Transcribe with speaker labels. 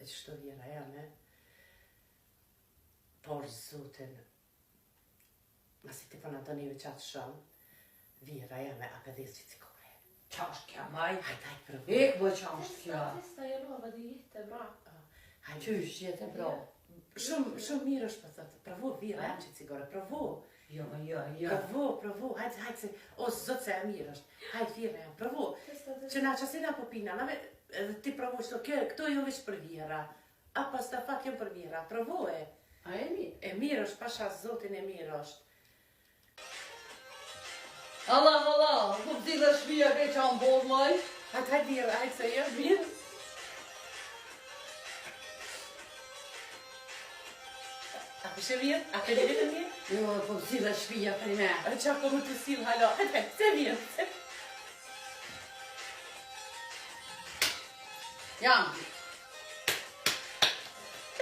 Speaker 1: që shto vjera jame, por zotin, masi ti përna të njëve qatë shumë, vjera jame apë dhe si cikore.
Speaker 2: Qa është kja maj?
Speaker 1: Hajde, provo.
Speaker 2: Ik bo qa është kja.
Speaker 3: Testa je lova dhe jetë bra.
Speaker 2: Qysh jetë bra.
Speaker 1: Shumë mirë është për thëtë, provo vjera jam që cikore, provo.
Speaker 2: Jo.
Speaker 1: Provo, hajde se, o zotë se e mirë është, hajde vjera jam, provo. Që na qasina po pina, ti provo qëto, këto jo veç për vjera, a pas të fak jo për vjera, provo e.
Speaker 2: A e mirë?
Speaker 1: E mirë është, pasha zotin e mirë është.
Speaker 2: Allah, ku pëti dhe shpia ke që anë borë maj?
Speaker 1: Hajde vjera, hajde se jo mirë. A përshë mirë? A për dhe mirë?
Speaker 2: Jo, ku pëti dhe shpia për me.
Speaker 1: A qa po më të silë, halo, hajde, se mirë.
Speaker 2: Jam.